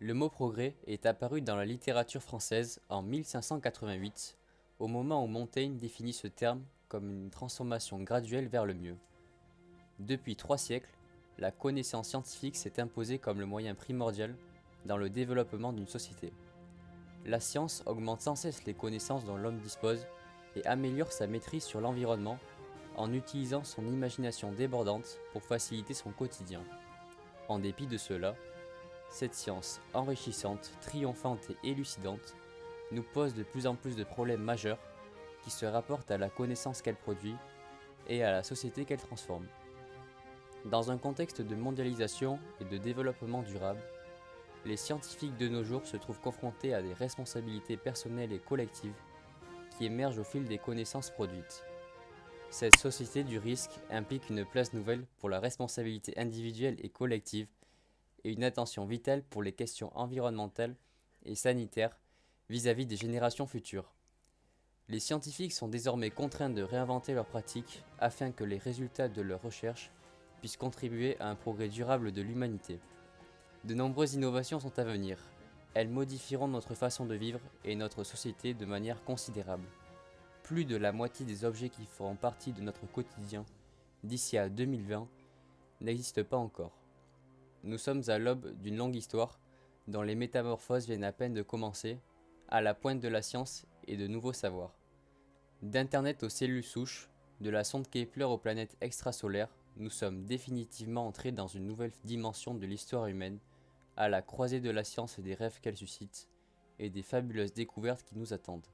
Le mot progrès est apparu dans la littérature française en 1588, au moment où Montaigne définit ce terme comme une transformation graduelle vers le mieux. Depuis 3 siècles, la connaissance scientifique s'est imposée comme le moyen primordial dans le développement d'une société. La science augmente sans cesse les connaissances dont l'homme dispose et améliore sa maîtrise sur l'environnement en utilisant son imagination débordante pour faciliter son quotidien. En dépit de cela, cette science enrichissante, triomphante et élucidante nous pose de plus en plus de problèmes majeurs qui se rapportent à la connaissance qu'elle produit et à la société qu'elle transforme. Dans un contexte de mondialisation et de développement durable, les scientifiques de nos jours se trouvent confrontés à des responsabilités personnelles et collectives qui émergent au fil des connaissances produites. Cette société du risque implique une place nouvelle pour la responsabilité individuelle et collective et une attention vitale pour les questions environnementales et sanitaires vis-à-vis des générations futures. Les scientifiques sont désormais contraints de réinventer leurs pratiques afin que les résultats de leurs recherches puissent contribuer à un progrès durable de l'humanité. De nombreuses innovations sont à venir. Elles modifieront notre façon de vivre et notre société de manière considérable. Plus de la moitié des objets qui feront partie de notre quotidien d'ici à 2020 n'existent pas encore. Nous sommes à l'aube d'une longue histoire dont les métamorphoses viennent à peine de commencer, à la pointe de la science et de nouveaux savoirs. D'Internet aux cellules souches, de la sonde Kepler aux planètes extrasolaires, nous sommes définitivement entrés dans une nouvelle dimension de l'histoire humaine, à la croisée de la science et des rêves qu'elle suscite, et des fabuleuses découvertes qui nous attendent.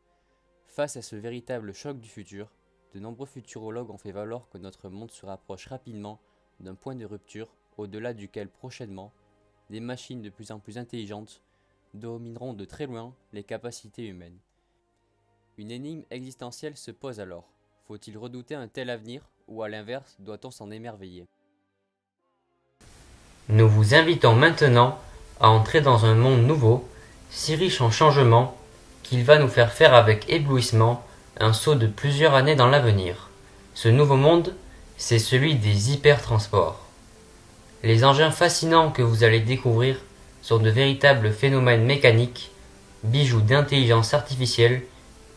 Face à ce véritable choc du futur, de nombreux futurologues ont fait valoir que notre monde se rapproche rapidement d'un point de rupture au-delà duquel prochainement, des machines de plus en plus intelligentes domineront de très loin les capacités humaines. Une énigme existentielle se pose alors. Faut-il redouter un tel avenir ou à l'inverse, doit-on s'en émerveiller ? Nous vous invitons maintenant à entrer dans un monde nouveau, si riche en changements, qu'il va nous faire avec éblouissement un saut de plusieurs années dans l'avenir. Ce nouveau monde, c'est celui des hypertransports. Les engins fascinants que vous allez découvrir sont de véritables phénomènes mécaniques, bijoux d'intelligence artificielle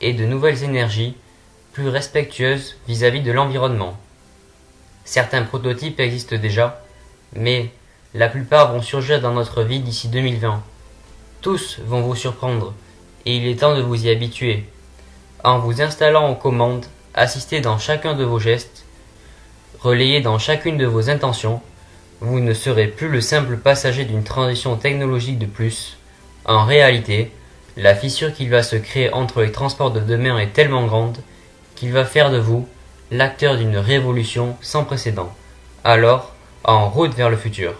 et de nouvelles énergies plus respectueuses vis-à-vis de l'environnement. Certains prototypes existent déjà, mais la plupart vont surgir dans notre vie d'ici 2020. Tous vont vous surprendre, et il est temps de vous y habituer. En vous installant aux commandes, assistez dans chacun de vos gestes, relayez dans chacune de vos intentions, vous ne serez plus le simple passager d'une transition technologique de plus. En réalité, la fissure qu'il va se créer entre les transports de demain est tellement grande qu'il va faire de vous l'acteur d'une révolution sans précédent. Alors, en route vers le futur.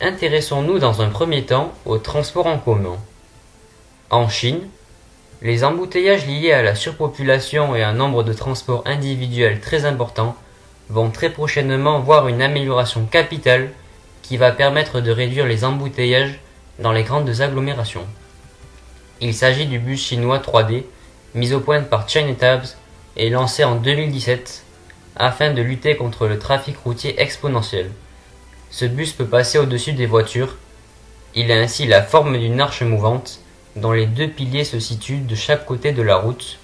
Intéressons-nous dans un premier temps aux transports en commun. En Chine, les embouteillages liés à la surpopulation et un nombre de transports individuels très important vont très prochainement voir une amélioration capitale qui va permettre de réduire les embouteillages dans les grandes agglomérations. Il s'agit du bus chinois 3D, mis au point par Chinatabs et lancé en 2017 afin de lutter contre le trafic routier exponentiel. Ce bus peut passer au-dessus des voitures. Il a ainsi la forme d'une arche mouvante dont les deux piliers se situent de chaque côté de la route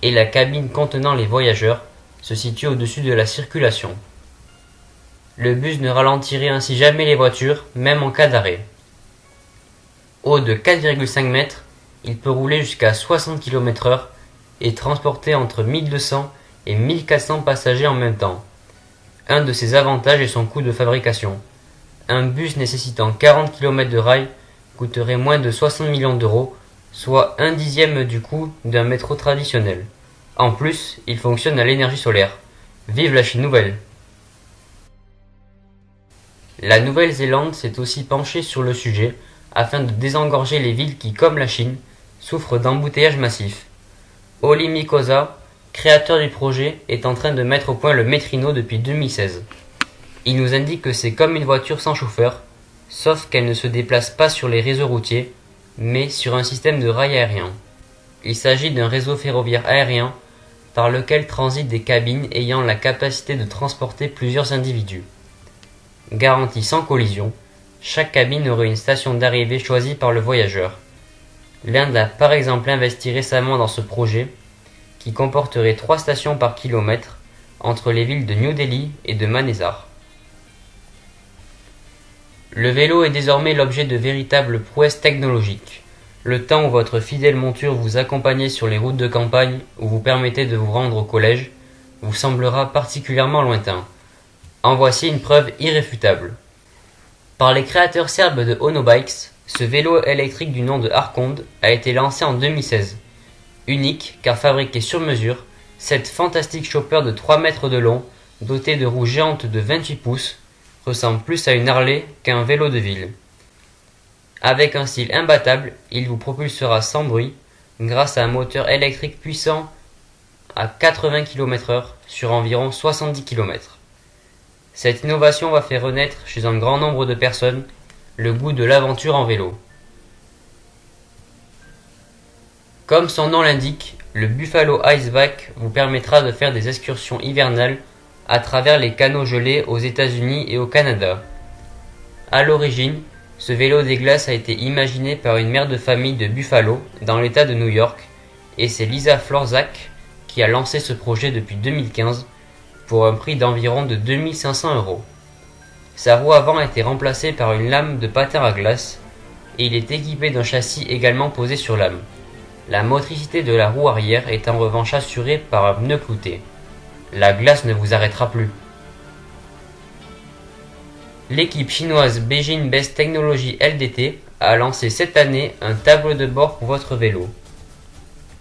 et la cabine contenant les voyageurs se situe au-dessus de la circulation. Le bus ne ralentirait ainsi jamais les voitures, même en cas d'arrêt. Haut de 4,5 mètres, il peut rouler jusqu'à 60 km/h et transporter entre 1200 et 1400 passagers en même temps. Un de ses avantages est son coût de fabrication. Un bus nécessitant 40 km de rail coûterait moins de 60 millions d'euros, soit un dixième du coût d'un métro traditionnel. En plus, il fonctionne à l'énergie solaire. Vive la Chine nouvelle! La Nouvelle-Zélande s'est aussi penchée sur le sujet afin de désengorger les villes qui, comme la Chine, souffrent d'embouteillages massifs. Olli Mikosa, créateur du projet, est en train de mettre au point le Metrino depuis 2016. Il nous indique que c'est comme une voiture sans chauffeur, sauf qu'elle ne se déplace pas sur les réseaux routiers, mais sur un système de rails aériens. Il s'agit d'un réseau ferroviaire aérien par lequel transitent des cabines ayant la capacité de transporter plusieurs individus. Garantie sans collision, chaque cabine aurait une station d'arrivée choisie par le voyageur. L'Inde a par exemple investi récemment dans ce projet, qui comporterait 3 stations par kilomètre entre les villes de New Delhi et de Manesar. Le vélo est désormais l'objet de véritables prouesses technologiques. Le temps où votre fidèle monture vous accompagnait sur les routes de campagne ou vous permettait de vous rendre au collège vous semblera particulièrement lointain. En voici une preuve irréfutable. Par les créateurs serbes de Ono Bikes, ce vélo électrique du nom de Arconde a été lancé en 2016. Unique car fabriqué sur mesure, cette fantastique chopper de 3 mètres de long, dotée de roues géantes de 28 pouces, ressemble plus à une Harley qu'à un vélo de ville. Avec un style imbattable, il vous propulsera sans bruit grâce à un moteur électrique puissant à 80 km/h sur environ 70 km. Cette innovation va faire renaître chez un grand nombre de personnes le goût de l'aventure en vélo. Comme son nom l'indique, le Buffalo Iceback vous permettra de faire des excursions hivernales à travers les canaux gelés aux États-Unis et au Canada. À l'origine, ce vélo des glaces a été imaginé par une mère de famille de Buffalo, dans l'État de New York, et c'est Lisa Florzak qui a lancé ce projet depuis 2015 pour un prix d'environ de 2500 €. Sa roue avant a été remplacée par une lame de patin à glace et il est équipé d'un châssis également posé sur lame. La motricité de la roue arrière est en revanche assurée par un pneu clouté. La glace ne vous arrêtera plus. L'équipe chinoise Beijing Best Technology LDT a lancé cette année un tableau de bord pour votre vélo.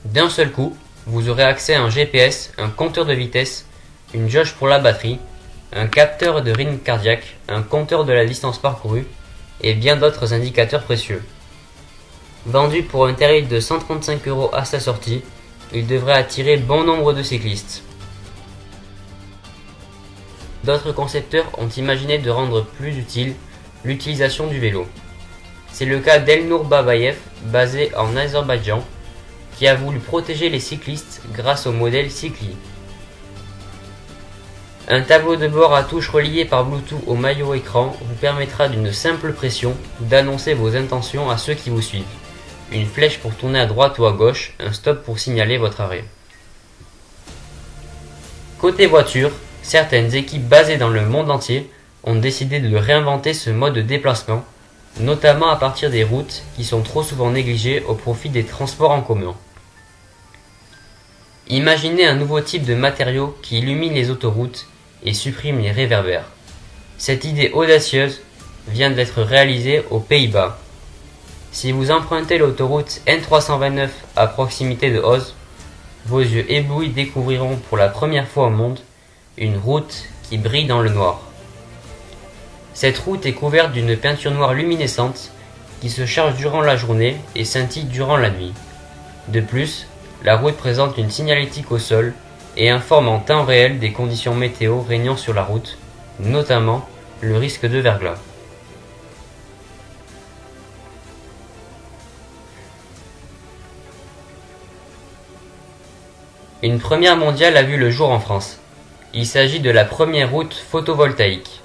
D'un seul coup, vous aurez accès à un GPS, un compteur de vitesse, une jauge pour la batterie, un capteur de rythme cardiaque, un compteur de la distance parcourue et bien d'autres indicateurs précieux. Vendu pour un tarif de 135 € à sa sortie, il devrait attirer bon nombre de cyclistes. D'autres concepteurs ont imaginé de rendre plus utile l'utilisation du vélo. C'est le cas d'Elnour Babayev, basé en Azerbaïdjan, qui a voulu protéger les cyclistes grâce au modèle Cycli. Un tableau de bord à touche relié par Bluetooth au maillot écran vous permettra d'une simple pression d'annoncer vos intentions à ceux qui vous suivent. Une flèche pour tourner à droite ou à gauche, un stop pour signaler votre arrêt. Côté voiture, certaines équipes basées dans le monde entier ont décidé de réinventer ce mode de déplacement, notamment à partir des routes qui sont trop souvent négligées au profit des transports en commun. Imaginez un nouveau type de matériau qui illumine les autoroutes et supprime les réverbères. Cette idée audacieuse vient d'être réalisée aux Pays-Bas. Si vous empruntez l'autoroute N329 à proximité de Oz, vos yeux éblouis découvriront pour la première fois au monde une route qui brille dans le noir. Cette route est couverte d'une peinture noire luminescente qui se charge durant la journée et scintille durant la nuit. De plus, la route présente une signalétique au sol et informe en temps réel des conditions météo régnant sur la route, notamment le risque de verglas. Une première mondiale a vu le jour en France. Il s'agit de la première route photovoltaïque.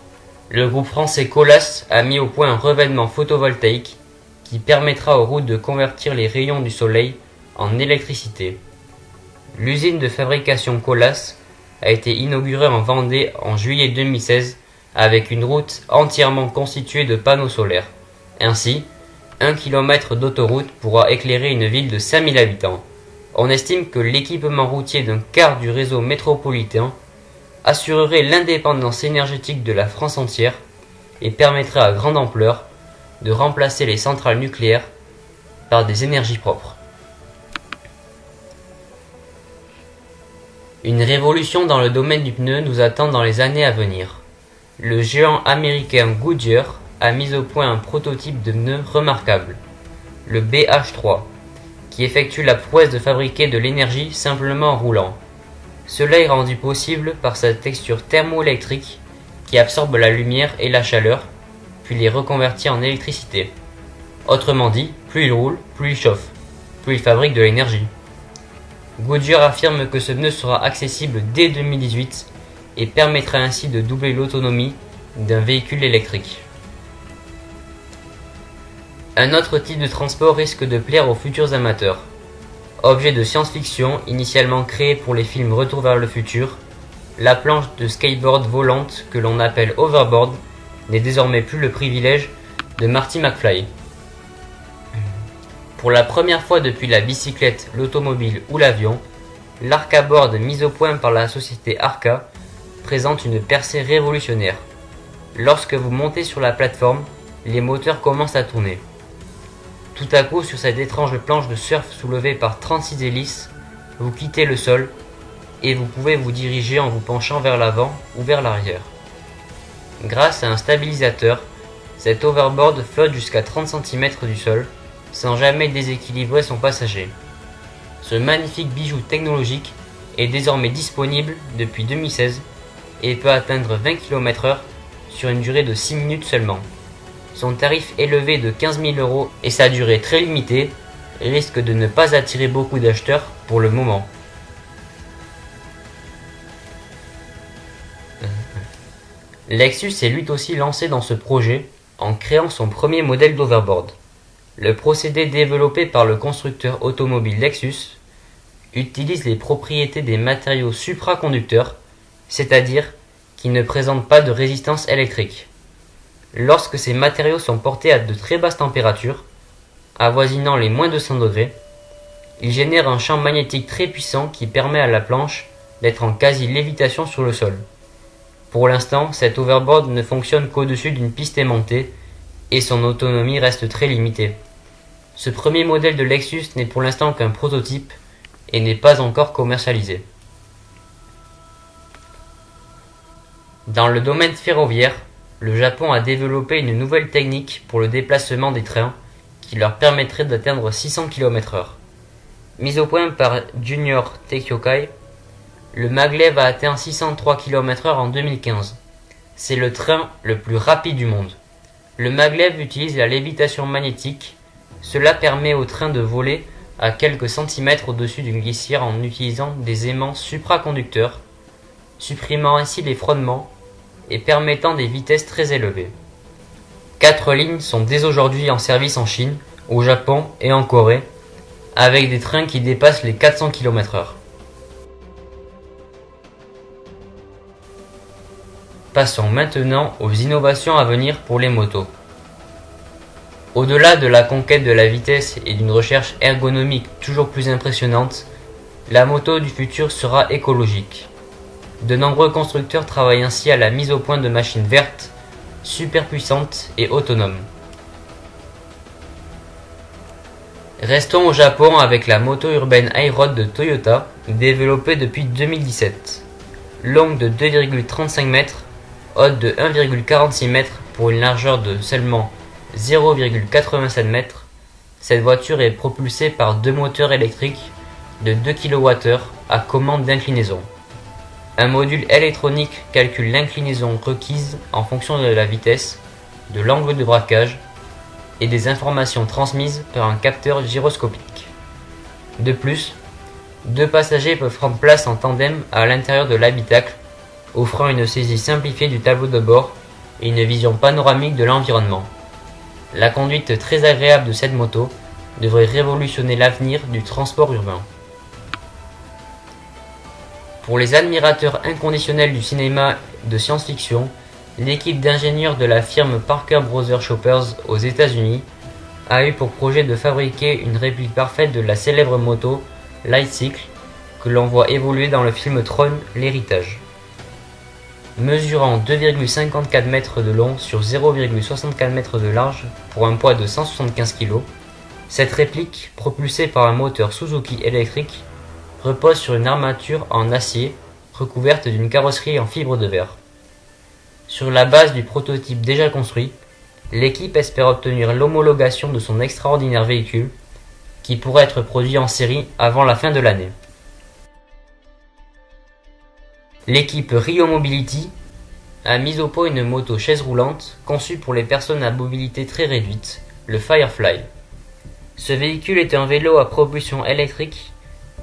Le groupe français Colas a mis au point un revêtement photovoltaïque qui permettra aux routes de convertir les rayons du soleil en électricité. L'usine de fabrication Colas a été inaugurée en Vendée en juillet 2016 avec une route entièrement constituée de panneaux solaires. Ainsi, 1 km d'autoroute pourra éclairer une ville de 5000 habitants. On estime que l'équipement routier d'un quart du réseau métropolitain assurerait l'indépendance énergétique de la France entière et permettrait à grande ampleur de remplacer les centrales nucléaires par des énergies propres. Une révolution dans le domaine du pneu nous attend dans les années à venir. Le géant américain Goodyear a mis au point un prototype de pneu remarquable, le BH3, qui effectue la prouesse de fabriquer de l'énergie simplement en roulant. Cela est rendu possible par sa texture thermoélectrique qui absorbe la lumière et la chaleur, puis les reconvertit en électricité. Autrement dit, plus il roule, plus il chauffe, plus il fabrique de l'énergie. Goodyear affirme que ce pneu sera accessible dès 2018 et permettra ainsi de doubler l'autonomie d'un véhicule électrique. Un autre type de transport risque de plaire aux futurs amateurs. Objet de science-fiction initialement créé pour les films Retour vers le futur, la planche de skateboard volante que l'on appelle overboard n'est désormais plus le privilège de Marty McFly. Pour la première fois depuis la bicyclette, l'automobile ou l'avion, l'Arca-board mis au point par la société Arca présente une percée révolutionnaire. Lorsque vous montez sur la plateforme, les moteurs commencent à tourner. Tout à coup, sur cette étrange planche de surf soulevée par 36 hélices, vous quittez le sol et vous pouvez vous diriger en vous penchant vers l'avant ou vers l'arrière. Grâce à un stabilisateur, cet overboard flotte jusqu'à 30 cm du sol, sans jamais déséquilibrer son passager. Ce magnifique bijou technologique est désormais disponible depuis 2016 et peut atteindre 20 km/h sur une durée de 6 minutes seulement. Son tarif élevé de 15 000 € et sa durée très limitée risque de ne pas attirer beaucoup d'acheteurs pour le moment. Lexus est lui aussi lancé dans ce projet en créant son premier modèle d'overboard. Le procédé développé par le constructeur automobile Lexus utilise les propriétés des matériaux supraconducteurs, c'est-à-dire qui ne présentent pas de résistance électrique. Lorsque ces matériaux sont portés à de très basses températures, avoisinant les moins de 100 degrés, ils génèrent un champ magnétique très puissant qui permet à la planche d'être en quasi-lévitation sur le sol. Pour l'instant, cet overboard ne fonctionne qu'au-dessus d'une piste aimantée et son autonomie reste très limitée. Ce premier modèle de Lexus n'est pour l'instant qu'un prototype et n'est pas encore commercialisé. Dans le domaine ferroviaire, le Japon a développé une nouvelle technique pour le déplacement des trains qui leur permettrait d'atteindre 600 km/h. Mis au point par Junior Teikyokai, le maglev a atteint 603 km/h en 2015. C'est le train le plus rapide du monde. Le maglev utilise la lévitation magnétique. Cela permet au train de voler à quelques centimètres au-dessus d'une glissière en utilisant des aimants supraconducteurs, supprimant ainsi les frottements et permettant des vitesses très élevées. 4 lignes sont dès aujourd'hui en service en Chine, au Japon et en Corée, avec des trains qui dépassent les 400 km/h. Passons maintenant aux innovations à venir pour les motos. Au-delà de la conquête de la vitesse et d'une recherche ergonomique toujours plus impressionnante, la moto du futur sera écologique. De nombreux constructeurs travaillent ainsi à la mise au point de machines vertes, super puissantes et autonomes. Restons au Japon avec la moto urbaine Hi-Road de Toyota, développée depuis 2017. Longue de 2,35 mètres, haute de 1,46 m pour une largeur de seulement 0,87 m, cette voiture est propulsée par deux moteurs électriques de 2 kWh à commande d'inclinaison. Un module électronique calcule l'inclinaison requise en fonction de la vitesse, de l'angle de braquage et des informations transmises par un capteur gyroscopique. De plus, deux passagers peuvent prendre place en tandem à l'intérieur de l'habitacle, offrant une saisie simplifiée du tableau de bord et une vision panoramique de l'environnement. La conduite très agréable de cette moto devrait révolutionner l'avenir du transport urbain. Pour les admirateurs inconditionnels du cinéma de science-fiction, l'équipe d'ingénieurs de la firme Parker Brothers Shoppers aux États-Unis a eu pour projet de fabriquer une réplique parfaite de la célèbre moto Lightcycle que l'on voit évoluer dans le film Tron, l'héritage. Mesurant 2,54 mètres de long sur 0,64 mètres de large pour un poids de 175 kg, cette réplique, propulsée par un moteur Suzuki électrique, repose sur une armature en acier recouverte d'une carrosserie en fibre de verre. Sur la base du prototype déjà construit, l'équipe espère obtenir l'homologation de son extraordinaire véhicule, qui pourrait être produit en série avant la fin de l'année. L'équipe Rio Mobility a mis au point une moto chaise roulante conçue pour les personnes à mobilité très réduite, le Firefly. Ce véhicule est un vélo à propulsion électrique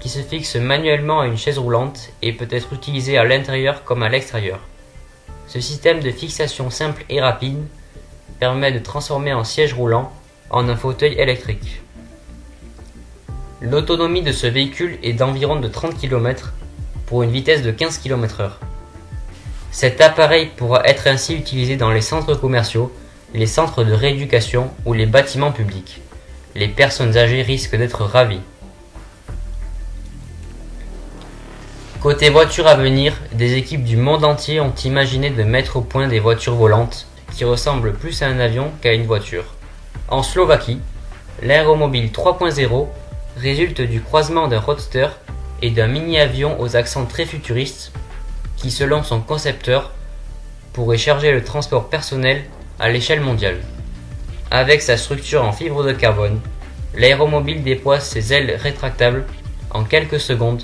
qui se fixe manuellement à une chaise roulante et peut être utilisé à l'intérieur comme à l'extérieur. Ce système de fixation simple et rapide permet de transformer un siège roulant en un fauteuil électrique. L'autonomie de ce véhicule est d'environ de 30 km pour une vitesse de 15 km/h. Cet appareil pourra être ainsi utilisé dans les centres commerciaux, les centres de rééducation ou les bâtiments publics. Les personnes âgées risquent d'être ravies. Côté voitures à venir, des équipes du monde entier ont imaginé de mettre au point des voitures volantes qui ressemblent plus à un avion qu'à une voiture. En Slovaquie, l'aéromobile 3.0 résulte du croisement d'un roadster et d'un mini-avion aux accents très futuristes qui, selon son concepteur, pourrait charger le transport personnel à l'échelle mondiale. Avec sa structure en fibre de carbone, l'aéromobile déploie ses ailes rétractables en quelques secondes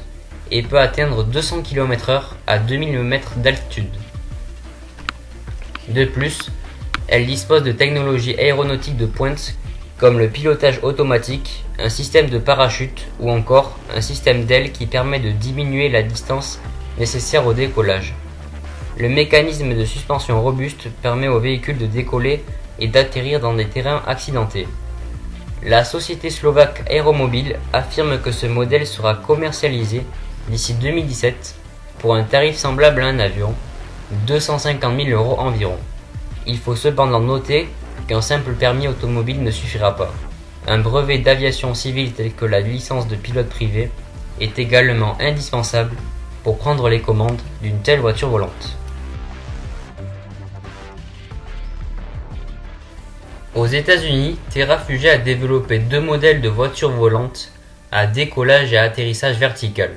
et peut atteindre 200 km/h à 2000 m d'altitude. De plus, elle dispose de technologies aéronautiques de pointe comme le pilotage automatique, un système de parachute ou encore un système d'ailes qui permet de diminuer la distance nécessaire au décollage. Le mécanisme de suspension robuste permet au véhicule de décoller et d'atterrir dans des terrains accidentés. La société slovaque Aéromobile affirme que ce modèle sera commercialisé d'ici 2017 pour un tarif semblable à un avion, 250 000 € environ. Il faut cependant noter qu'un simple permis automobile ne suffira pas. Un brevet d'aviation civile tel que la licence de pilote privé est également indispensable pour prendre les commandes d'une telle voiture volante. Aux États-Unis, Terrafugia a développé 2 modèles de voitures volantes à décollage et à atterrissage vertical.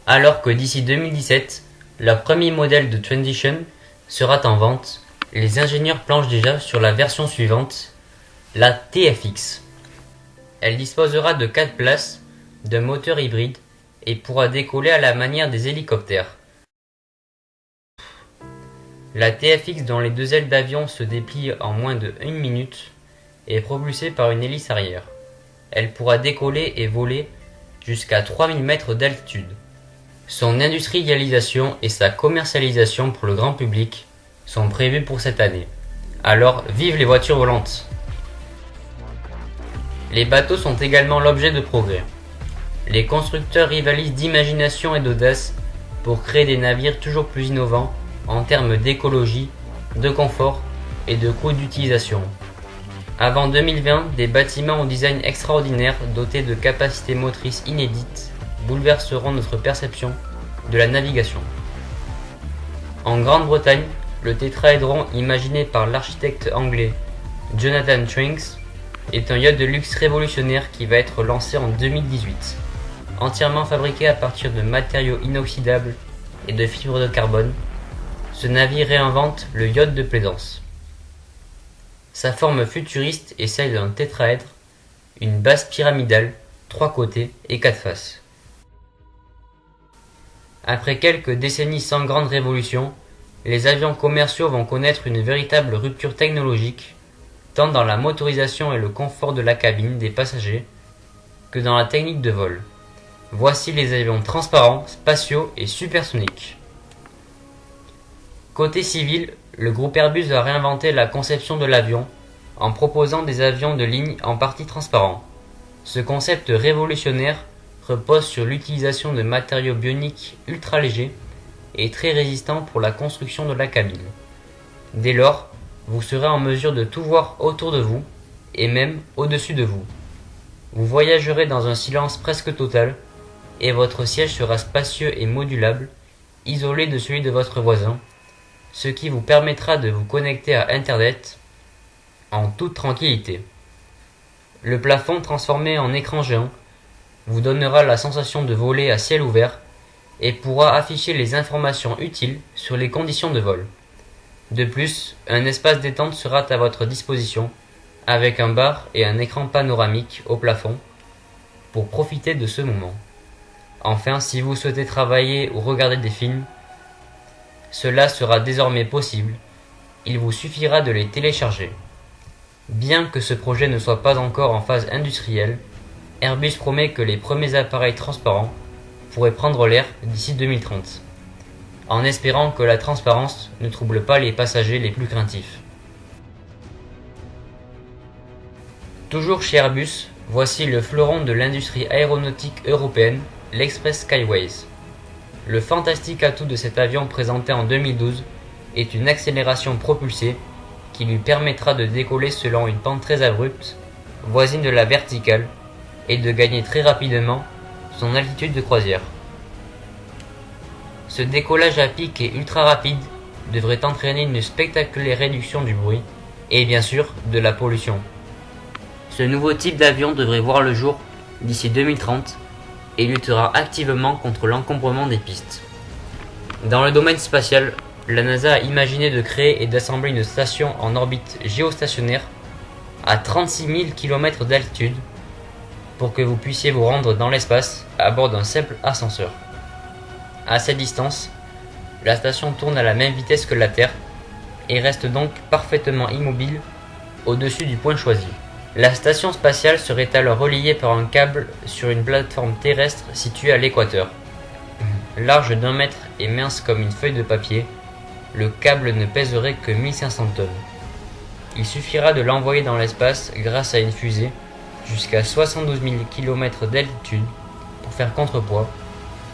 Alors que d'ici 2017, leur premier modèle de Transition sera en vente, les ingénieurs planchent déjà sur la version suivante, la TFX. Elle disposera de 4 places, d'un moteur hybride et pourra décoller à la manière des hélicoptères. La TFX, dont les 2 ailes d'avion se déplient en moins de 1 minute, est propulsée par une hélice arrière. Elle pourra décoller et voler jusqu'à 3000 mètres d'altitude. Son industrialisation et sa commercialisation pour le grand public sont prévues pour cette année. Alors, vive les voitures volantes! Les bateaux sont également l'objet de progrès. Les constructeurs rivalisent d'imagination et d'audace pour créer des navires toujours plus innovants en termes d'écologie, de confort et de coût d'utilisation. Avant 2020, des bâtiments au design extraordinaire dotés de capacités motrices inédites bouleverseront notre perception de la navigation. En Grande-Bretagne, le tétraédron imaginé par l'architecte anglais Jonathan Trinks est un yacht de luxe révolutionnaire qui va être lancé en 2018. Entièrement fabriqué à partir de matériaux inoxydables et de fibres de carbone, ce navire réinvente le yacht de plaisance. Sa forme futuriste est celle d'un tétraèdre, une base pyramidale, 3 côtés et 4 faces. Après quelques décennies sans grande révolution, les avions commerciaux vont connaître une véritable rupture technologique, tant dans la motorisation et le confort de la cabine des passagers, que dans la technique de vol. Voici les avions transparents, spatiaux et supersoniques. Côté civil, le groupe Airbus a réinventé la conception de l'avion en proposant des avions de ligne en partie transparents. Ce concept révolutionnaire repose sur l'utilisation de matériaux bioniques ultra légers et très résistants pour la construction de la cabine. Dès lors, vous serez en mesure de tout voir autour de vous et même au-dessus de vous. Vous voyagerez dans un silence presque total et votre siège sera spacieux et modulable, isolé de celui de votre voisin, ce qui vous permettra de vous connecter à Internet en toute tranquillité. Le plafond transformé en écran géant vous donnera la sensation de voler à ciel ouvert et pourra afficher les informations utiles sur les conditions de vol. De plus, un espace détente sera à votre disposition avec un bar et un écran panoramique au plafond pour profiter de ce moment. Enfin, si vous souhaitez travailler ou regarder des films, cela sera désormais possible, il vous suffira de les télécharger. Bien que ce projet ne soit pas encore en phase industrielle, Airbus promet que les premiers appareils transparents pourraient prendre l'air d'ici 2030, en espérant que la transparence ne trouble pas les passagers les plus craintifs. Toujours chez Airbus, voici le fleuron de l'industrie aéronautique européenne, l'Express Skyways. Le fantastique atout de cet avion présenté en 2012 est une accélération propulsée qui lui permettra de décoller selon une pente très abrupte, voisine de la verticale, et de gagner très rapidement son altitude de croisière. Ce décollage à pic et ultra rapide devrait entraîner une spectaculaire réduction du bruit et bien sûr de la pollution. Ce nouveau type d'avion devrait voir le jour d'ici 2030 et luttera activement contre l'encombrement des pistes. Dans le domaine spatial, la NASA a imaginé de créer et d'assembler une station en orbite géostationnaire à 36 000 km d'altitude pour que vous puissiez vous rendre dans l'espace à bord d'un simple ascenseur. À cette distance, la station tourne à la même vitesse que la Terre et reste donc parfaitement immobile au-dessus du point choisi. La station spatiale serait alors reliée par un câble sur une plateforme terrestre située à l'équateur. Large d'1 mètre et mince comme une feuille de papier, le câble ne pèserait que 1500 tonnes. Il suffira de l'envoyer dans l'espace grâce à une fusée jusqu'à 72 000 km d'altitude pour faire contrepoids,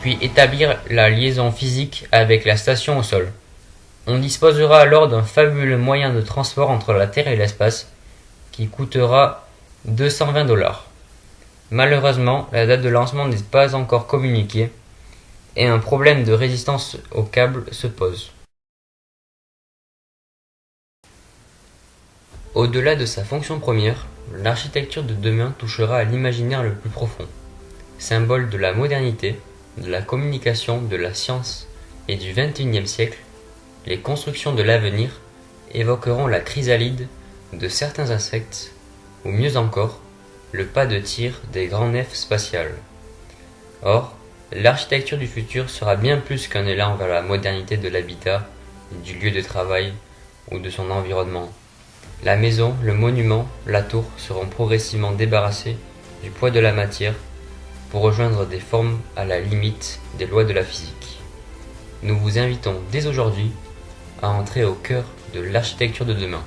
puis établir la liaison physique avec la station au sol. On disposera alors d'un fabuleux moyen de transport entre la Terre et l'espace qui coûtera 220 $. Malheureusement, la date de lancement n'est pas encore communiquée et un problème de résistance au câble se pose. Au-delà de sa fonction première, l'architecture de demain touchera à l'imaginaire le plus profond. Symbole de la modernité, de la communication, de la science et du XXIe siècle, les constructions de l'avenir évoqueront la chrysalide de certains insectes, ou mieux encore, le pas de tir des grands nefs spatiales. Or, l'architecture du futur sera bien plus qu'un élan vers la modernité de l'habitat, du lieu de travail ou de son environnement. La maison, le monument, la tour seront progressivement débarrassés du poids de la matière pour rejoindre des formes à la limite des lois de la physique. Nous vous invitons dès aujourd'hui à entrer au cœur de l'architecture de demain.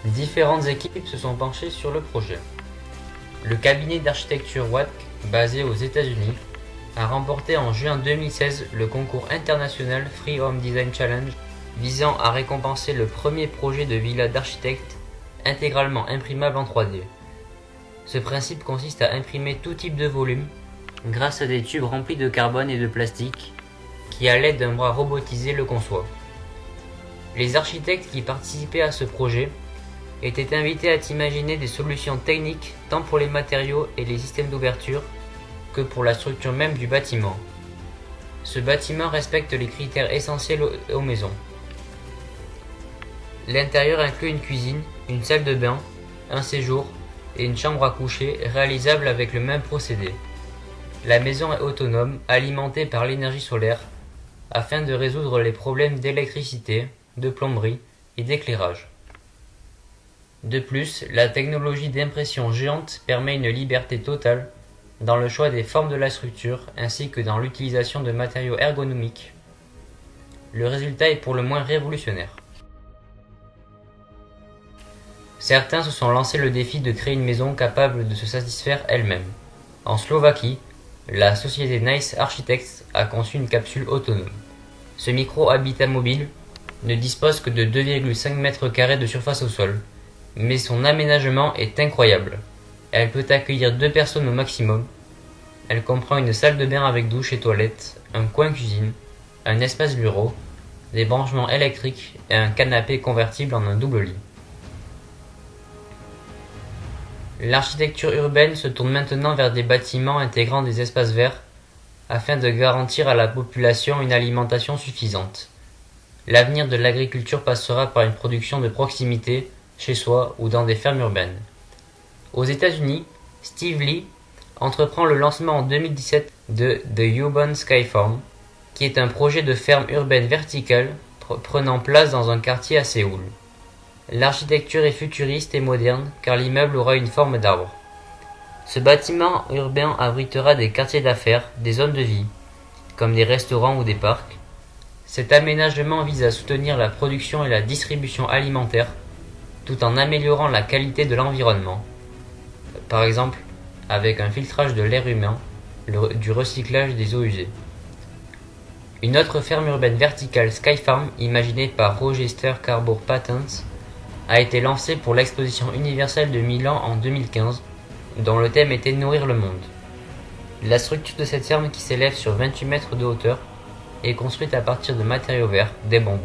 Différentes équipes se sont penchées sur le projet. Le cabinet d'architecture WATC, basé aux États-Unis, a remporté en juin 2016 le concours international Free Home Design Challenge visant à récompenser le premier projet de villa d'architecte intégralement imprimable en 3D. Ce principe consiste à imprimer tout type de volume grâce à des tubes remplis de carbone et de plastique qui, à l'aide d'un bras robotisé, le conçoivent. Les architectes qui participaient à ce projet étaient invités à imaginer des solutions techniques tant pour les matériaux et les systèmes d'ouverture que pour la structure même du bâtiment. Ce bâtiment respecte les critères essentiels aux maisons. L'intérieur inclut une cuisine, une salle de bain, un séjour et une chambre à coucher réalisables avec le même procédé. La maison est autonome, alimentée par l'énergie solaire, afin de résoudre les problèmes d'électricité, de plomberie et d'éclairage. De plus, la technologie d'impression géante permet une liberté totale dans le choix des formes de la structure ainsi que dans l'utilisation de matériaux ergonomiques. Le résultat est pour le moins révolutionnaire. Certains se sont lancé le défi de créer une maison capable de se satisfaire elle-même. En Slovaquie, la société Nice Architects a conçu une capsule autonome. Ce micro-habitat mobile ne dispose que de 2,5 m² de surface au sol, mais son aménagement est incroyable. Elle peut accueillir 2 personnes au maximum. Elle comprend une salle de bain avec douche et toilette, un coin cuisine, un espace bureau, des branchements électriques et un canapé convertible en un double lit. L'architecture urbaine se tourne maintenant vers des bâtiments intégrant des espaces verts afin de garantir à la population une alimentation suffisante. L'avenir de l'agriculture passera par une production de proximité, chez soi ou dans des fermes urbaines. Aux États-Unis, Steve Lee entreprend le lancement en 2017 de The Urban Sky Farm, qui est un projet de ferme urbaine verticale prenant place dans un quartier à Séoul. L'architecture est futuriste et moderne car l'immeuble aura une forme d'arbre. Ce bâtiment urbain abritera des quartiers d'affaires, des zones de vie, comme des restaurants ou des parcs. Cet aménagement vise à soutenir la production et la distribution alimentaire, tout en améliorant la qualité de l'environnement. Par exemple, avec un filtrage de l'air humain, du recyclage des eaux usées. Une autre ferme urbaine verticale Skyfarm, imaginée par Rochester Carbon Patents, a été lancée pour l'exposition universelle de Milan en 2015, dont le thème était Nourrir le monde. La structure de cette ferme, qui s'élève sur 28 mètres de hauteur, est construite à partir de matériaux verts, des bambous.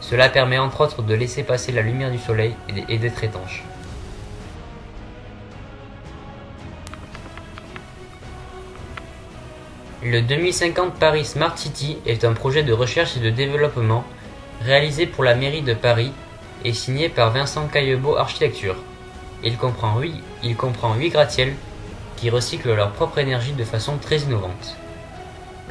Cela permet entre autres de laisser passer la lumière du soleil et d'être étanche. Le 2050 Paris Smart City est un projet de recherche et de développement réalisé pour la mairie de Paris et signé par Vincent Caillebots Architecture. Il comprend 8 gratte-ciels qui recyclent leur propre énergie de façon très innovante.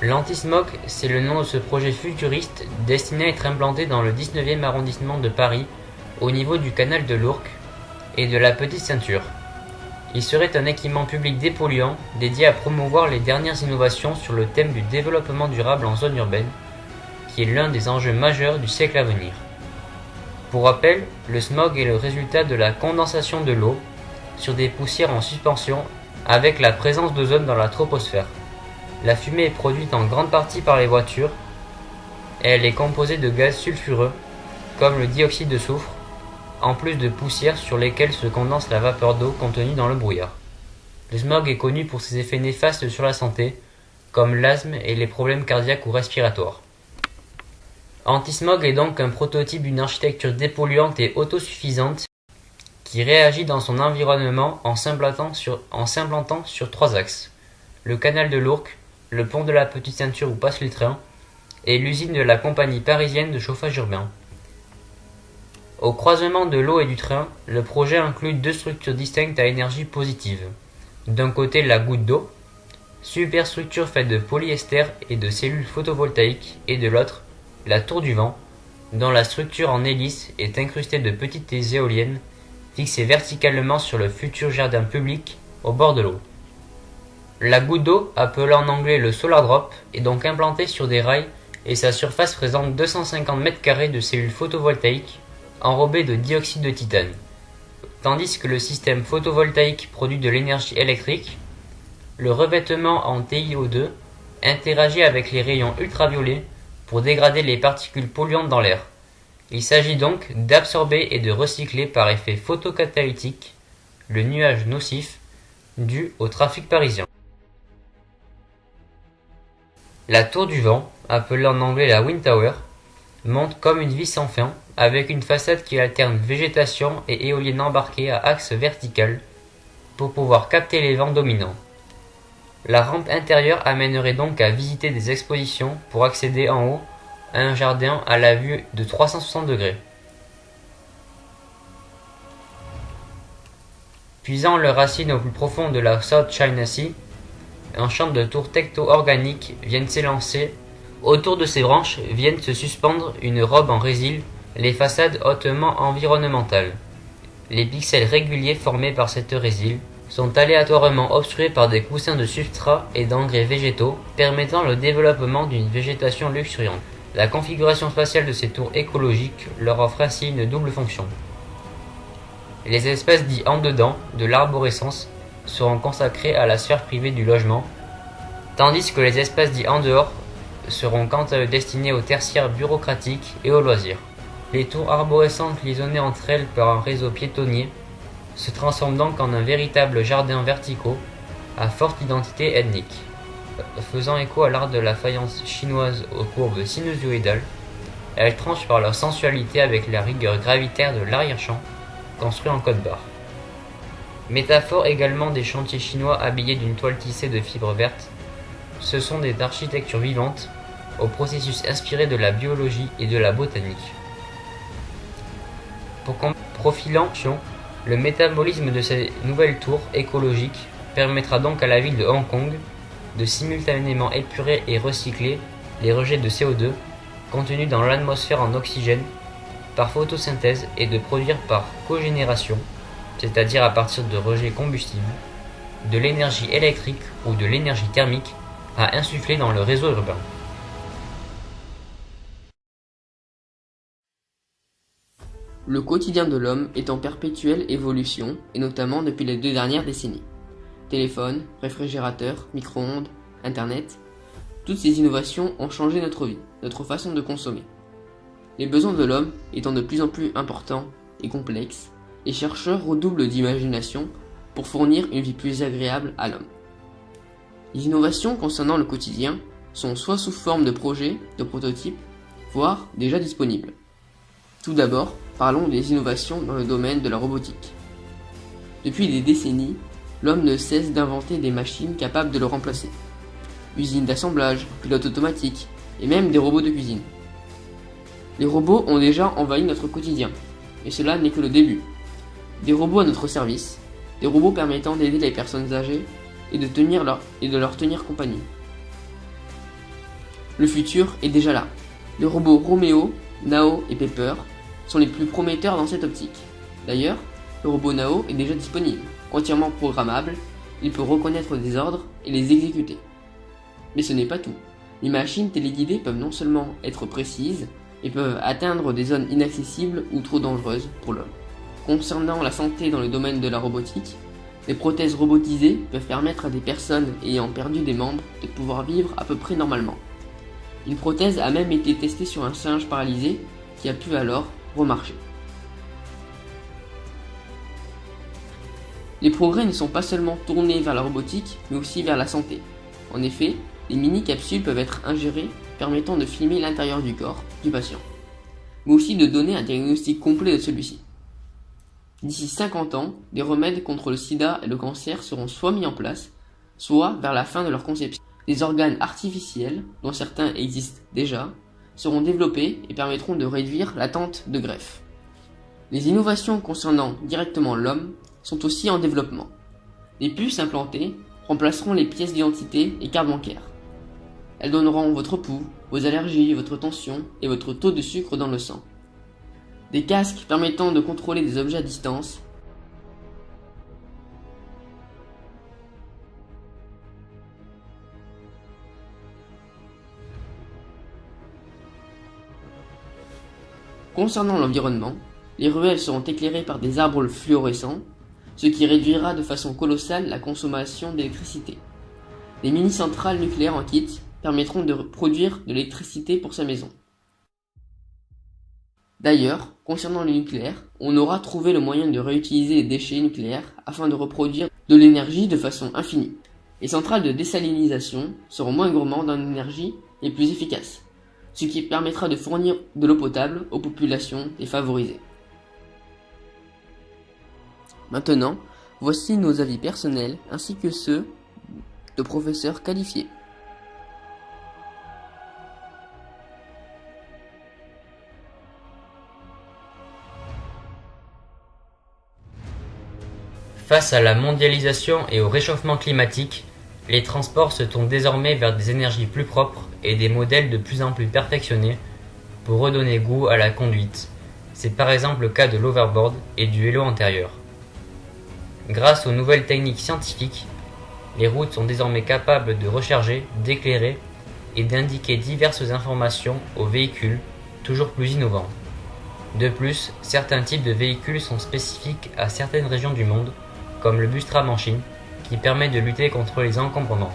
L'Anti-Smog, c'est le nom de ce projet futuriste destiné à être implanté dans le 19e arrondissement de Paris, au niveau du canal de l'Ourcq et de la Petite Ceinture. Il serait un équipement public dépolluant dédié à promouvoir les dernières innovations sur le thème du développement durable en zone urbaine, qui est l'un des enjeux majeurs du siècle à venir. Pour rappel, le smog est le résultat de la condensation de l'eau sur des poussières en suspension avec la présence d'ozone dans la troposphère. La fumée est produite en grande partie par les voitures et elle est composée de gaz sulfureux comme le dioxyde de soufre, en plus de poussières sur lesquelles se condense la vapeur d'eau contenue dans le brouillard. Le smog est connu pour ses effets néfastes sur la santé, comme l'asthme et les problèmes cardiaques ou respiratoires. Anti-Smog est donc un prototype d'une architecture dépolluante et autosuffisante qui réagit dans son environnement en s'implantant sur 3 axes. Le canal de l'Ourcq, le pont de la Petite Ceinture où passe les trains, et l'usine de la compagnie parisienne de chauffage urbain. Au croisement de l'eau et du train, le projet inclut 2 structures distinctes à énergie positive. D'un côté la goutte d'eau, superstructure faite de polyester et de cellules photovoltaïques, et de l'autre, la tour du vent, dont la structure en hélice est incrustée de petites éoliennes fixées verticalement sur le futur jardin public au bord de l'eau. La goutte d'eau, appelée en anglais le Solar Drop, est donc implantée sur des rails et sa surface présente 250 m² de cellules photovoltaïques enrobées de dioxyde de titane, tandis que le système photovoltaïque produit de l'énergie électrique. Le revêtement en TiO2 interagit avec les rayons ultraviolets pour dégrader les particules polluantes dans l'air. Il s'agit donc d'absorber et de recycler par effet photocatalytique le nuage nocif dû au trafic parisien. La tour du vent, appelée en anglais la Wind Tower, monte comme une vis sans fin, avec une façade qui alterne végétation et éoliennes embarquées à axe vertical pour pouvoir capter les vents dominants. La rampe intérieure amènerait donc à visiter des expositions pour accéder en haut à un jardin à la vue de 360 degrés. Puisant leurs racines au plus profond de la South China Sea, un champ de tours tecto-organiques viennent s'élancer. Autour de ces branches viennent se suspendre une robe en résil, les façades hautement environnementales. Les pixels réguliers formés par cette résile sont aléatoirement obstrués par des coussins de substrat et d'engrais végétaux, permettant le développement d'une végétation luxuriante. La configuration spatiale de ces tours écologiques leur offre ainsi une double fonction. Les espaces dits en dedans de l'arborescence seront consacrés à la sphère privée du logement, tandis que les espaces dits en dehors seront quant à eux destinés aux tertiaires bureaucratiques et aux loisirs. Les tours arborescentes liaisonnées entre elles par un réseau piétonnier se transforment donc en un véritable jardin verticaux à forte identité ethnique. Faisant écho à l'art de la faïence chinoise aux courbes sinusoïdales, elles tranchent par leur sensualité avec la rigueur gravitaire de l'arrière-champ, construit en côte-barre. Métaphore également des chantiers chinois habillés d'une toile tissée de fibres vertes, ce sont des architectures vivantes, au processus inspiré de la biologie et de la botanique. Profilant le métabolisme de ces nouvelles tours écologiques permettra donc à la ville de Hong Kong de simultanément épurer et recycler les rejets de CO2 contenu dans l'atmosphère en oxygène, par photosynthèse et de produire par cogénération, c'est-à-dire à partir de rejets combustibles, de l'énergie électrique ou de l'énergie thermique à insuffler dans le réseau urbain. Le quotidien de l'homme est en perpétuelle évolution, et notamment depuis les 2 dernières décennies. Téléphone, réfrigérateur, micro-ondes, Internet, toutes ces innovations ont changé notre vie, notre façon de consommer. Les besoins de l'homme étant de plus en plus importants et complexes, les chercheurs redoublent d'imagination pour fournir une vie plus agréable à l'homme. Les innovations concernant le quotidien sont soit sous forme de projets, de prototypes, voire déjà disponibles. Tout d'abord, parlons des innovations dans le domaine de la robotique. Depuis des décennies, l'homme ne cesse d'inventer des machines capables de le remplacer. Usines d'assemblage, pilotes automatiques, et même des robots de cuisine. Les robots ont déjà envahi notre quotidien, et cela n'est que le début. Des robots à notre service, des robots permettant d'aider les personnes âgées et de leur tenir compagnie. Le futur est déjà là. Les robots Romeo, Nao et Pepper sont les plus prometteurs dans cette optique. D'ailleurs, le robot Nao est déjà disponible, entièrement programmable, il peut reconnaître des ordres et les exécuter. Mais ce n'est pas tout. Les machines téléguidées peuvent non seulement être précises, et peuvent atteindre des zones inaccessibles ou trop dangereuses pour l'homme. Concernant la santé dans le domaine de la robotique, les prothèses robotisées peuvent permettre à des personnes ayant perdu des membres de pouvoir vivre à peu près normalement. Une prothèse a même été testée sur un singe paralysé qui a pu alors remarcher. Les progrès ne sont pas seulement tournés vers la robotique, mais aussi vers la santé. En effet, les mini-capsules peuvent être ingérées, permettant de filmer l'intérieur du corps du patient, mais aussi de donner un diagnostic complet de celui-ci. D'ici 50 ans, des remèdes contre le sida et le cancer seront soit mis en place, soit vers la fin de leur conception. Des organes artificiels, dont certains existent déjà, seront développés et permettront de réduire l'attente de greffe. Les innovations concernant directement l'homme sont aussi en développement. Les puces implantées remplaceront les pièces d'identité et cartes bancaires. Elles donneront votre pouls, vos allergies, votre tension et votre taux de sucre dans le sang. Des casques permettant de contrôler des objets à distance. Concernant l'environnement, les ruelles seront éclairées par des arbres fluorescents, ce qui réduira de façon colossale la consommation d'électricité. Les mini-centrales nucléaires en kit permettront de produire de l'électricité pour sa maison. D'ailleurs, concernant le nucléaire, on aura trouvé le moyen de réutiliser les déchets nucléaires afin de reproduire de l'énergie de façon infinie. Les centrales de désalinisation seront moins gourmandes en énergie et plus efficaces, ce qui permettra de fournir de l'eau potable aux populations défavorisées. Maintenant, voici nos avis personnels ainsi que ceux de professeurs qualifiés. Face à la mondialisation et au réchauffement climatique, les transports se tournent désormais vers des énergies plus propres et des modèles de plus en plus perfectionnés pour redonner goût à la conduite. C'est par exemple le cas de l'overboard et du vélo antérieur. Grâce aux nouvelles techniques scientifiques, les routes sont désormais capables de recharger, d'éclairer et d'indiquer diverses informations aux véhicules, toujours plus innovants. De plus, certains types de véhicules sont spécifiques à certaines régions du monde, comme le bus tram en Chine, qui permet de lutter contre les encombrements.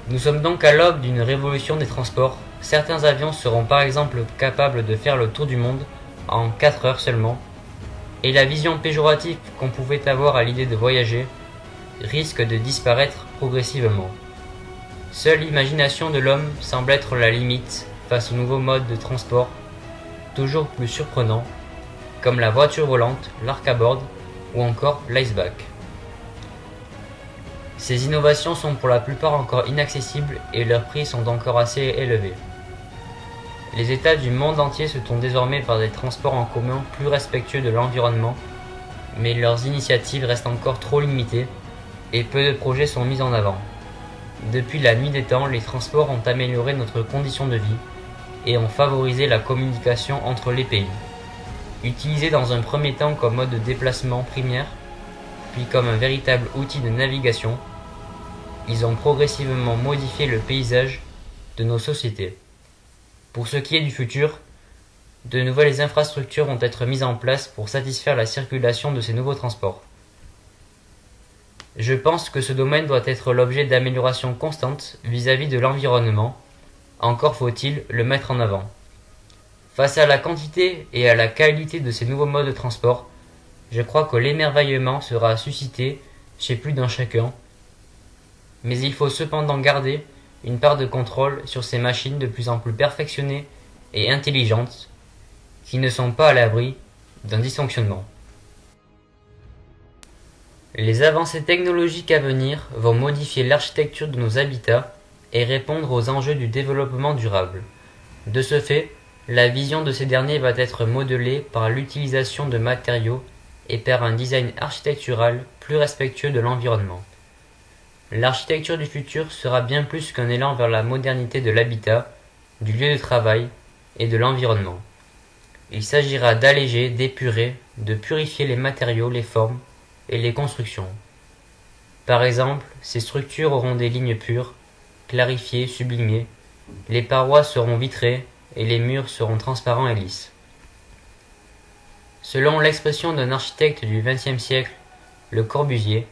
Nous sommes donc à l'aube d'une révolution des transports. Certains avions seront par exemple capables de faire le tour du monde en 4 heures seulement, et la vision péjorative qu'on pouvait avoir à l'idée de voyager risque de disparaître progressivement. Seule l'imagination de l'homme semble être la limite face aux nouveaux modes de transport, toujours plus surprenants, comme la voiture volante, l'arc à bord ou encore l'iceback. Ces innovations sont pour la plupart encore inaccessibles et leurs prix sont encore assez élevés. Les États du monde entier se tournent désormais vers des transports en commun plus respectueux de l'environnement, mais leurs initiatives restent encore trop limitées et peu de projets sont mis en avant. Depuis la nuit des temps, les transports ont amélioré notre condition de vie, et ont favorisé la communication entre les pays. Utilisés dans un premier temps comme mode de déplacement primaire, puis comme un véritable outil de navigation, ils ont progressivement modifié le paysage de nos sociétés. Pour ce qui est du futur, de nouvelles infrastructures vont être mises en place pour satisfaire la circulation de ces nouveaux transports. Je pense que ce domaine doit être l'objet d'améliorations constantes vis-à-vis de l'environnement, encore faut-il le mettre en avant. Face à la quantité et à la qualité de ces nouveaux modes de transport, je crois que l'émerveillement sera suscité chez plus d'un chacun, mais il faut cependant garder une part de contrôle sur ces machines de plus en plus perfectionnées et intelligentes, qui ne sont pas à l'abri d'un dysfonctionnement. Les avancées technologiques à venir vont modifier l'architecture de nos habitats et répondre aux enjeux du développement durable. De ce fait, la vision de ces derniers va être modelée par l'utilisation de matériaux et par un design architectural plus respectueux de l'environnement. L'architecture du futur sera bien plus qu'un élan vers la modernité de l'habitat, du lieu de travail et de l'environnement. Il s'agira d'alléger, d'épurer, de purifier les matériaux, les formes et les constructions. Par exemple, ces structures auront des lignes pures, clarifiées, sublimées, les parois seront vitrées et les murs seront transparents et lisses. Selon l'expression d'un architecte du XXe siècle, Le Corbusier,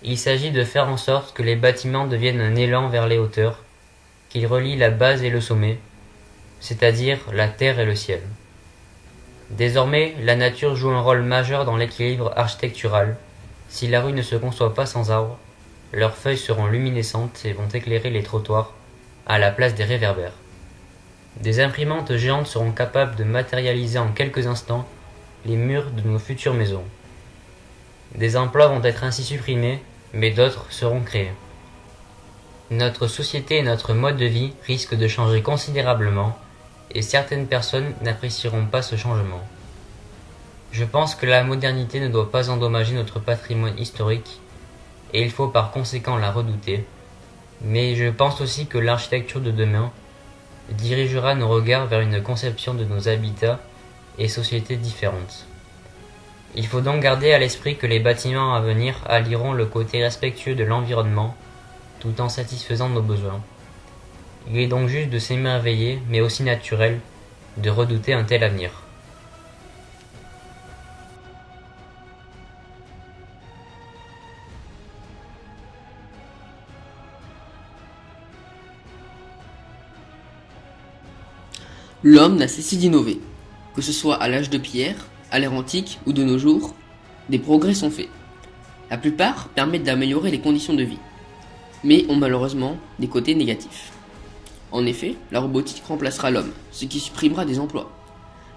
il s'agit de faire en sorte que les bâtiments deviennent un élan vers les hauteurs, qu'ils relient la base et le sommet, c'est-à-dire la terre et le ciel. Désormais, la nature joue un rôle majeur dans l'équilibre architectural. Si la rue ne se conçoit pas sans arbres, leurs feuilles seront luminescentes et vont éclairer les trottoirs à la place des réverbères. Des imprimantes géantes seront capables de matérialiser en quelques instants les murs de nos futures maisons. Des emplois vont être ainsi supprimés, mais d'autres seront créés. Notre société et notre mode de vie risquent de changer considérablement, et certaines personnes n'apprécieront pas ce changement. Je pense que la modernité ne doit pas endommager notre patrimoine historique, et il faut par conséquent la redouter, mais je pense aussi que l'architecture de demain dirigera nos regards vers une conception de nos habitats et sociétés différentes. Il faut donc garder à l'esprit que les bâtiments à venir allieront le côté respectueux de l'environnement tout en satisfaisant nos besoins. Il est donc juste de s'émerveiller, mais aussi naturel, de redouter un tel avenir. L'homme n'a cessé d'innover. Que ce soit à l'âge de pierre, à l'ère antique ou de nos jours, des progrès sont faits. La plupart permettent d'améliorer les conditions de vie, mais ont malheureusement des côtés négatifs. En effet, la robotique remplacera l'homme, ce qui supprimera des emplois.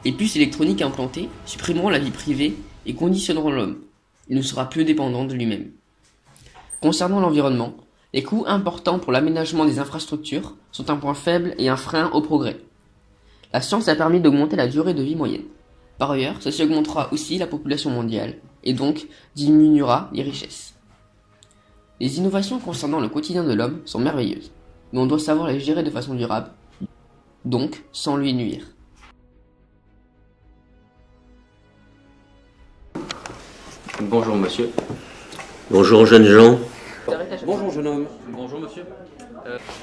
Les puces électroniques implantées supprimeront la vie privée et conditionneront l'homme. Il ne sera plus dépendant de lui-même. Concernant l'environnement, les coûts importants pour l'aménagement des infrastructures sont un point faible et un frein au progrès. La science a permis d'augmenter la durée de vie moyenne. Par ailleurs, ceci augmentera aussi la population mondiale, et donc diminuera les richesses. Les innovations concernant le quotidien de l'homme sont merveilleuses, mais on doit savoir les gérer de façon durable, donc sans lui nuire. Bonjour monsieur. Bonjour jeunes gens. Bonjour jeune homme. Bonjour monsieur.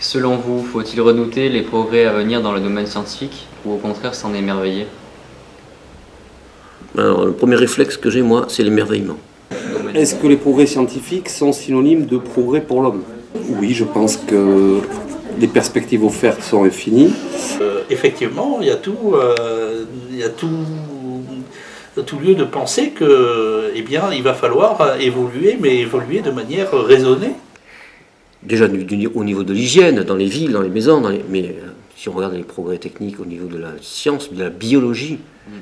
Selon vous, faut-il redouter les progrès à venir dans le domaine scientifique ou au contraire s'en émerveiller? Alors, le premier réflexe que j'ai, moi, c'est l'émerveillement. Est-ce que les progrès scientifiques sont synonymes de progrès pour l'homme? Oui, je pense que les perspectives offertes sont infinies. Effectivement, il y a tout lieu de penser que, eh bien, il va falloir évoluer, mais évoluer de manière raisonnée. Déjà au niveau de l'hygiène, dans les villes, dans les maisons, mais si on regarde les progrès techniques au niveau de la science, de la biologie,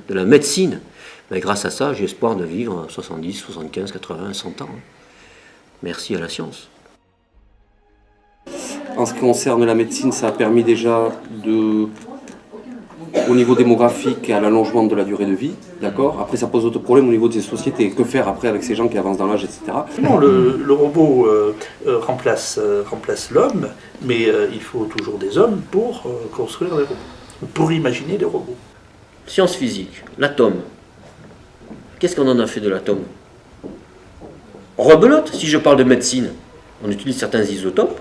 de la médecine, ben, grâce à ça, j'ai espoir de vivre 70, 75, 80, 100 ans. Merci à la science. En ce qui concerne la médecine, ça a permis déjà au niveau démographique à l'allongement de la durée de vie, d'accord. Après, ça pose d'autres problèmes au niveau des sociétés. Que faire après avec ces gens qui avancent dans l'âge, etc. Non, le robot remplace l'homme, mais il faut toujours des hommes pour construire les robots. pour imaginer des robots. Science physique, l'atome. Qu'est-ce qu'on en a fait de l'atome? Rebelote, si je parle de médecine, on utilise certains isotopes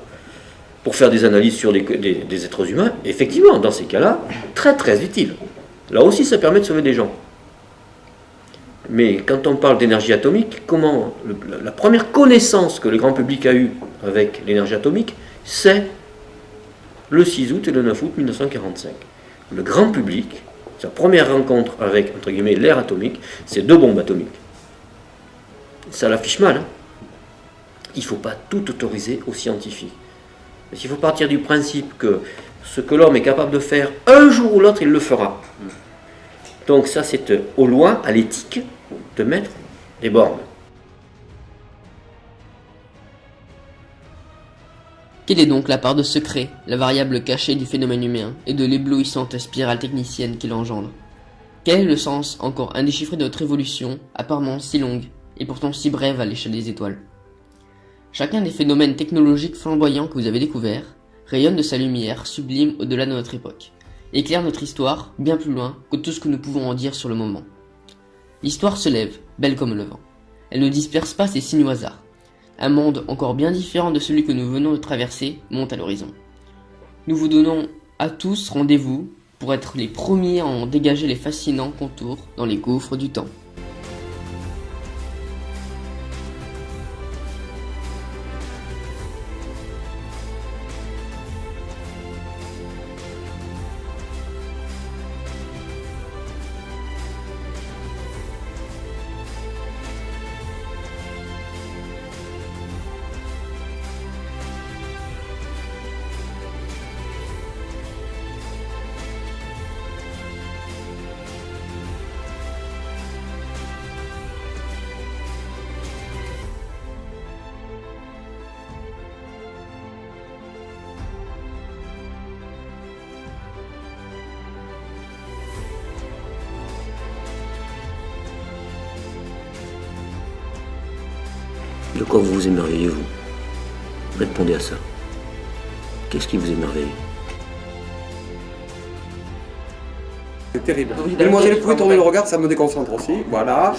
pour faire des analyses sur des êtres humains. Effectivement, dans ces cas-là, très très utile. Là aussi, ça permet de sauver des gens. Mais quand on parle d'énergie atomique, la première connaissance que le grand public a eue avec l'énergie atomique, c'est le 6 août et le 9 août 1945. Le grand public, sa première rencontre avec, entre guillemets, l'ère atomique, c'est 2 bombes atomiques. Ça l'affiche mal. Hein. Il ne faut pas tout autoriser aux scientifiques. Il faut partir du principe que ce que l'homme est capable de faire, un jour ou l'autre, il le fera. Donc ça, c'est au loin, à l'éthique, de mettre des bornes. Quelle est donc la part de secret, la variable cachée du phénomène humain et de l'éblouissante spirale technicienne qu'il engendre? Quel est le sens encore indéchiffré de notre évolution, apparemment si longue et pourtant si brève à l'échelle des étoiles? Chacun des phénomènes technologiques flamboyants que vous avez découverts rayonne de sa lumière sublime au-delà de notre époque, et éclaire notre histoire bien plus loin que tout ce que nous pouvons en dire sur le moment. L'histoire se lève, belle comme le vent. Elle ne disperse pas ses signes au hasard. Un monde encore bien différent de celui que nous venons de traverser monte à l'horizon. Nous vous donnons à tous rendez-vous pour être les premiers à en dégager les fascinants contours dans les gouffres du temps. De quoi vous vous émerveillez, vous? Répondez à ça. Qu'est-ce qui vous émerveille? C'est terrible. Mais moi, j'ai le bruit tourner le regard, ça me déconcentre aussi. Voilà.